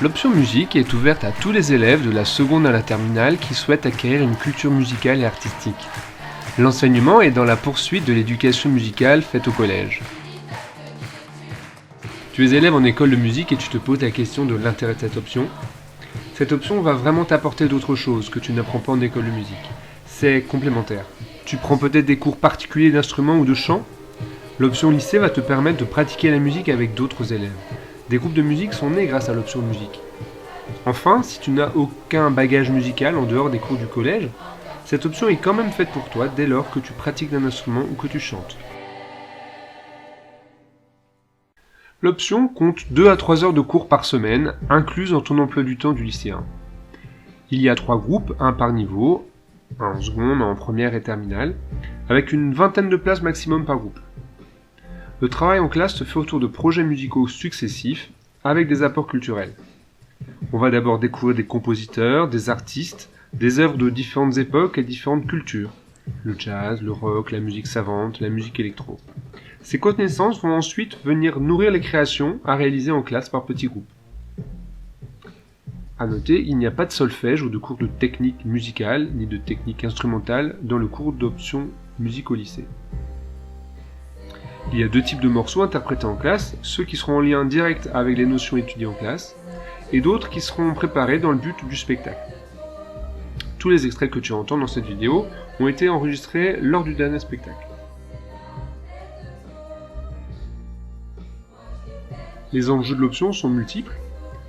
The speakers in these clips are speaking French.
L'option musique est ouverte à tous les élèves de la seconde à la terminale qui souhaitent acquérir une culture musicale et artistique. L'enseignement est dans la poursuite de l'éducation musicale faite au collège. Tu es élève en école de musique et tu te poses la question de l'intérêt de cette option. Cette option va vraiment t'apporter d'autres choses que tu n'apprends pas en école de musique. C'est complémentaire. Tu prends peut-être des cours particuliers d'instruments ou de chant. L'option lycée va te permettre de pratiquer la musique avec d'autres élèves. Des groupes de musique sont nés grâce à l'option musique. Enfin, si tu n'as aucun bagage musical en dehors des cours du collège, cette option est quand même faite pour toi dès lors que tu pratiques un instrument ou que tu chantes. L'option compte 2 à 3 heures de cours par semaine, incluses dans ton emploi du temps du lycéen. Il y a 3 groupes, un par niveau, un en seconde, un en première et terminale, avec une vingtaine de places maximum par groupe. Le travail en classe se fait autour de projets musicaux successifs, avec des apports culturels. On va d'abord découvrir des compositeurs, des artistes, des œuvres de différentes époques et différentes cultures. Le jazz, le rock, la musique savante, la musique électro. Ces connaissances vont ensuite venir nourrir les créations à réaliser en classe par petits groupes. À noter, il n'y a pas de solfège ou de cours de technique musicale, ni de technique instrumentale dans le cours d'option musique au lycée. Il y a 2 types de morceaux interprétés en classe, ceux qui seront en lien direct avec les notions étudiées en classe, et d'autres qui seront préparés dans le but du spectacle. Tous les extraits que tu entends dans cette vidéo ont été enregistrés lors du dernier spectacle. Les enjeux de l'option sont multiples.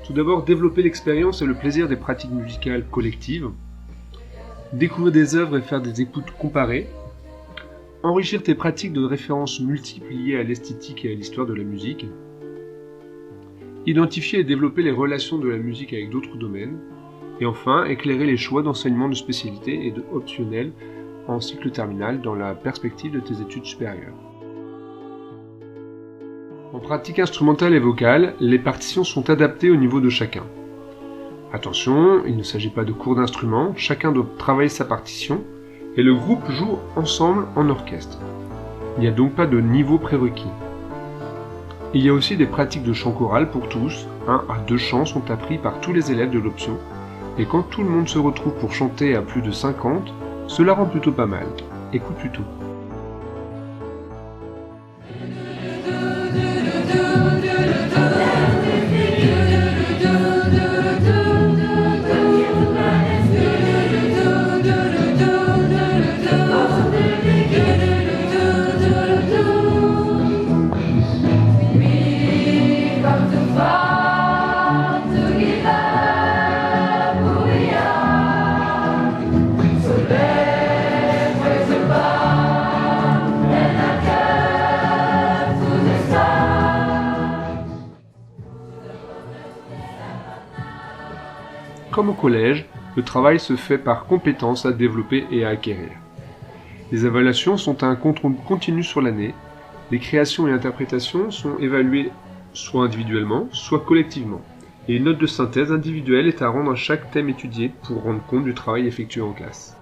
Tout d'abord, développer l'expérience et le plaisir des pratiques musicales collectives, découvrir des œuvres et faire des écoutes comparées, enrichir tes pratiques de références multiples liées à l'esthétique et à l'histoire de la musique, identifier et développer les relations de la musique avec d'autres domaines, et enfin, éclairer les choix d'enseignement de spécialité et de optionnel en cycle terminal dans la perspective de tes études supérieures. En pratique instrumentale et vocale, les partitions sont adaptées au niveau de chacun. Attention, il ne s'agit pas de cours d'instrument, chacun doit travailler sa partition, et le groupe joue ensemble en orchestre. Il n'y a donc pas de niveau prérequis. Il y a aussi des pratiques de chant choral pour tous, 1 à 2 chants sont appris par tous les élèves de l'option, et quand tout le monde se retrouve pour chanter à plus de 50, cela rend plutôt pas mal. Écoute plutôt. Comme au collège, le travail se fait par compétences à développer et à acquérir. Les évaluations sont un contrôle continu sur l'année. Les créations et interprétations sont évaluées soit individuellement, soit collectivement. Et une note de synthèse individuelle est à rendre à chaque thème étudié pour rendre compte du travail effectué en classe.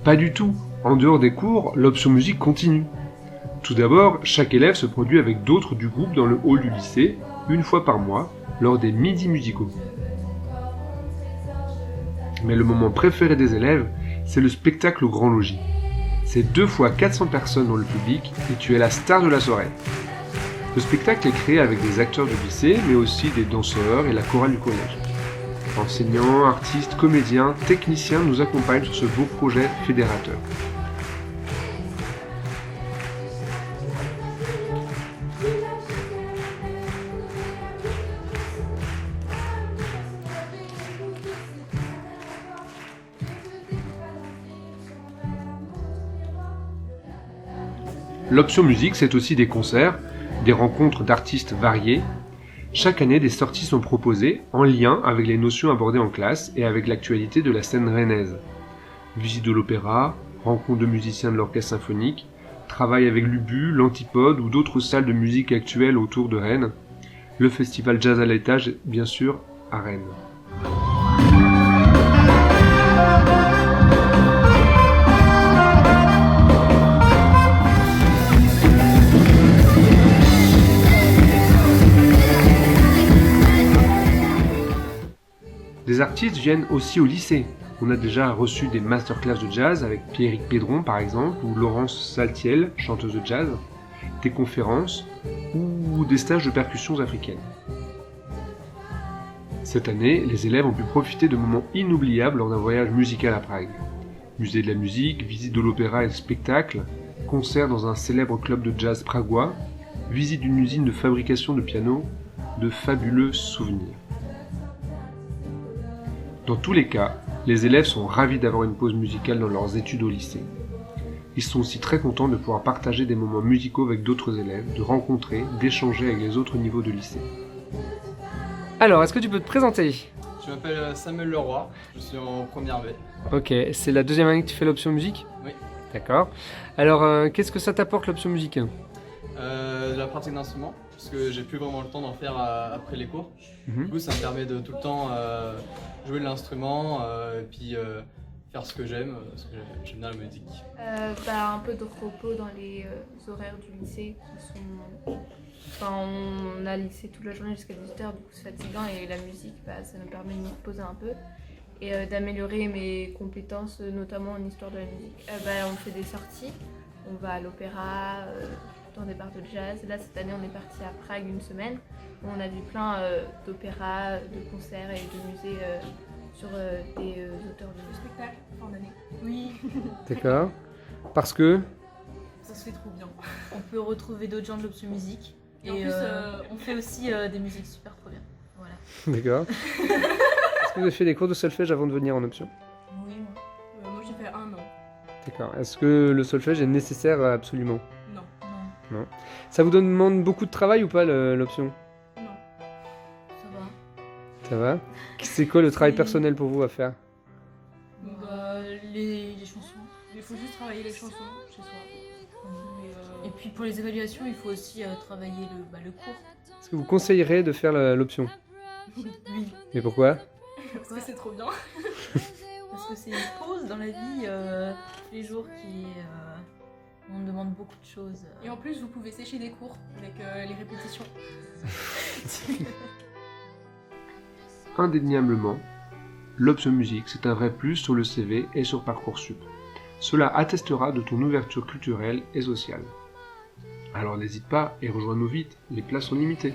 Pas du tout. En dehors des cours, l'option musique continue. Tout d'abord, chaque élève se produit avec d'autres du groupe dans le hall du lycée, une fois par mois, lors des midis musicaux. Mais le moment préféré des élèves, c'est le spectacle au Grand Logis. C'est 2 fois 400 personnes dans le public et tu es la star de la soirée. Le spectacle est créé avec des acteurs du lycée, mais aussi des danseurs et la chorale du collège. Enseignants, artistes, comédiens, techniciens nous accompagnent sur ce beau projet fédérateur. L'option musique, c'est aussi des concerts, des rencontres d'artistes variés. Chaque année, des sorties sont proposées en lien avec les notions abordées en classe et avec l'actualité de la scène rennaise. Visite de l'opéra, rencontres de musiciens de l'orchestre symphonique, travail avec l'Ubu, l'Antipode ou d'autres salles de musique actuelles autour de Rennes. Le festival Jazz à l'étage, bien sûr, à Rennes. artistes viennent aussi au lycée. On a déjà reçu des masterclass de jazz avec Pierrick Pédron par exemple, ou Laurence Saltiel, chanteuse de jazz, des conférences ou des stages de percussions africaines. Cette année, les élèves ont pu profiter de moments inoubliables lors d'un voyage musical à Prague. Musée de la musique, visite de l'opéra et de spectacle, concert dans un célèbre club de jazz pragois, visite d'une usine de fabrication de pianos, de fabuleux souvenirs. Dans tous les cas, les élèves sont ravis d'avoir une pause musicale dans leurs études au lycée. Ils sont aussi très contents de pouvoir partager des moments musicaux avec d'autres élèves, de rencontrer, d'échanger avec les autres niveaux de lycée. Alors, est-ce que tu peux te présenter? Je m'appelle Samuel Leroy, je suis en première B. Ok, c'est la deuxième année que tu fais l'option musique? Oui. D'accord. Alors, qu'est-ce que ça t'apporte l'option musique? De la pratique d'instruments, parce que j'ai plus vraiment le temps d'en faire après les cours. Du coup, ça me permet de tout le temps jouer de l'instrument et puis faire ce que j'aime, parce que j'aime bien la musique. Un peu de repos dans les horaires du lycée qui sont... on a lycée toute la journée jusqu'à 18h, du coup c'est fatigant, et la musique, ça me permet de me reposer un peu et d'améliorer mes compétences, notamment en histoire de la musique. On fait des sorties, on va à l'opéra, dans des bars de jazz. Là cette année on est parti à Prague une semaine, où on a vu plein d'opéras, de concerts et de musées sur des auteurs de spectacles fin d'année. Oui, D'accord. Parce que... ça se fait trop bien. On peut retrouver d'autres gens de l'option musique. Et en plus, on fait aussi des musiques super trop bien. Voilà. D'accord. Est-ce que vous avez fait des cours de solfège avant de venir en option? Oui, moi j'ai fait 1 an. D'accord. Est-ce que le solfège est nécessaire absolument? Non. Non. Ça vous demande beaucoup de travail ou pas l'option? Non. Ça va. Ça va? C'est quoi le travail personnel pour vous à faire? Les chansons. Il faut juste travailler les chansons chez soi. Et puis pour les évaluations, il faut aussi travailler le cours. Est-ce que vous conseillerez de faire l'option? Oui. Mais pourquoi? Parce que c'est trop bien. Parce que c'est une pause dans la vie, tous les jours on demande beaucoup de choses. Et en plus, vous pouvez sécher des cours avec les répétitions. Indéniablement, l'option musique, c'est un vrai plus sur le CV et sur Parcoursup. Cela attestera de ton ouverture culturelle et sociale. Alors n'hésite pas et rejoins-nous vite, les places sont limitées.